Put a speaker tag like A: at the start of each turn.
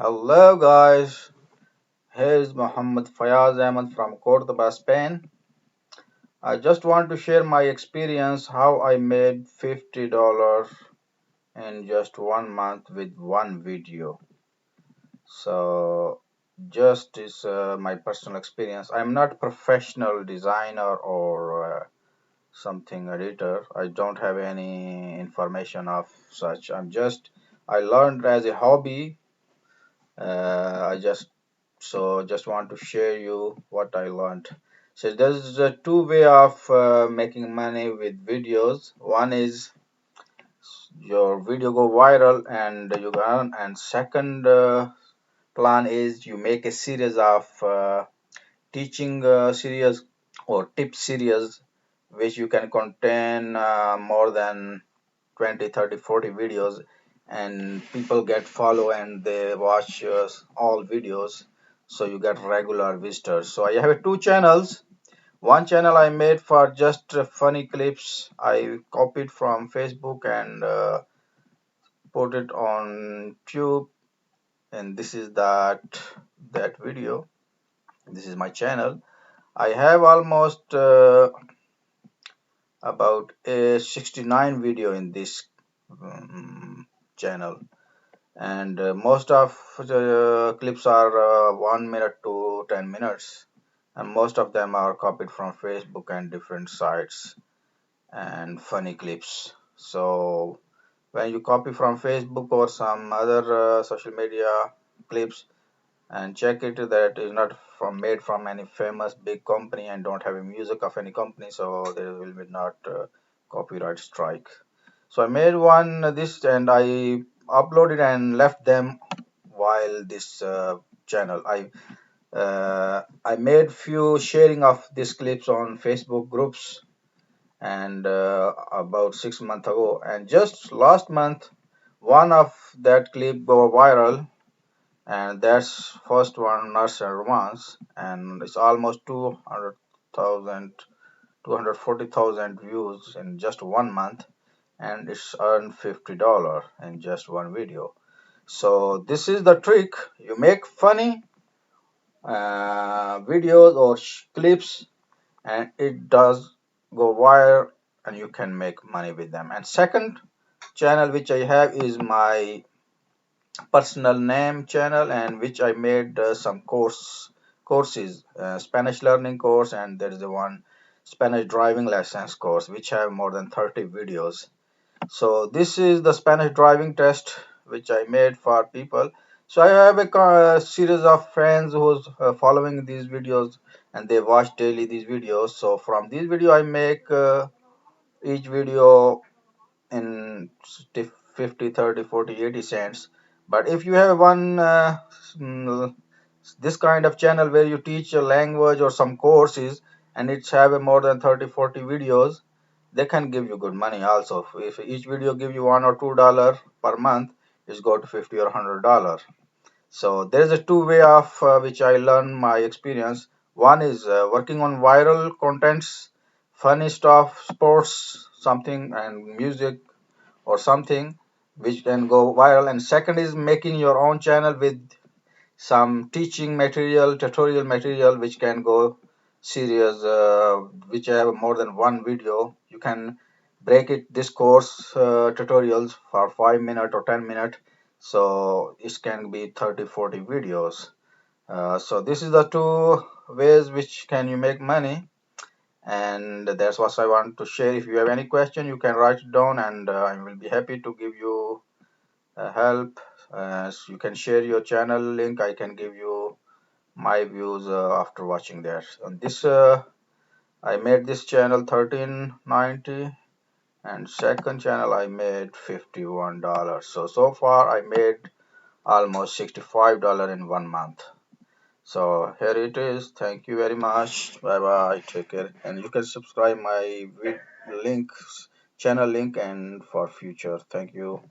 A: Hello guys, here's Muhammad Fayaz Ahmed from Cordoba, Spain. I just want to share my experience how I made $50 in just 1 month with one video. So just is my personal experience. I'm not professional designer or something editor. I don't have any information of such. I learned as a hobby. I just want to share you what I learned. So there's a two way of making money with videos. One is your video go viral and you earn, and second plan is you make a series of teaching series or tip series which you can contain more than 20, 30, 40 videos, and people get follow and they watch all videos, so you get regular visitors. So I have two channels. One channel I made for just funny clips. I copied from Facebook and put it on YouTube, and this is that video. This is my channel. I have almost about a 69 video in this channel, and most of the clips are 1 minute to 10 minutes, and most of them are copied from Facebook and different sites and funny clips. So when you copy from Facebook or some other social media clips and check it, that is not from made from any famous big company and don't have a music of any company, so there will be not copyright strike. So I made one this and I uploaded and left them while this channel. I made few sharing of these clips on Facebook groups, and about 6 months ago, and just last month one of that clip go viral, and that's first one, Nurse and Romance, and it's almost 200,000, 240,000 views in just 1 month, and it's earned $50 in just one video. So this is the trick. You make funny videos or clips, and it does go viral, and you can make money with them. And second channel which I have is my personal name channel, and which I made some courses, Spanish learning course, and there is the one Spanish driving license course which have more than 30 videos. So this is the Spanish driving test which I made for people. So I have a series of friends who's following these videos, and they watch daily these videos. So from this video I make each video in 50, 30, 40, 80 cents. But if you have one mm, this kind of channel where you teach a language or some courses, and it's have a more than 30, 40 videos, they can give you good money also. If each video give you $1 or $2 per month, it's go to 50 or $100. So there is a two way of which I learn my experience. One is working on viral contents, funny stuff, sports, something, and music or something which can go viral. And second is making your own channel with some teaching material, tutorial material, which can go serious, which have more than one video. You can break it this course tutorials for 5 minutes or 10 minutes, so it can be 30, 40 videos. So this is the two ways which can you make money, and that's what I want to share. If you have any question, you can write it down, and I will be happy to give you help. So you can share your channel link. I can give you my views after watching that. On this, I made this channel 1390, and second channel I made $51. So far I made almost $65 in 1 month. So here it is. Thank you very much. Bye bye. Take care. And you can subscribe my link, channel link, and for future. Thank you.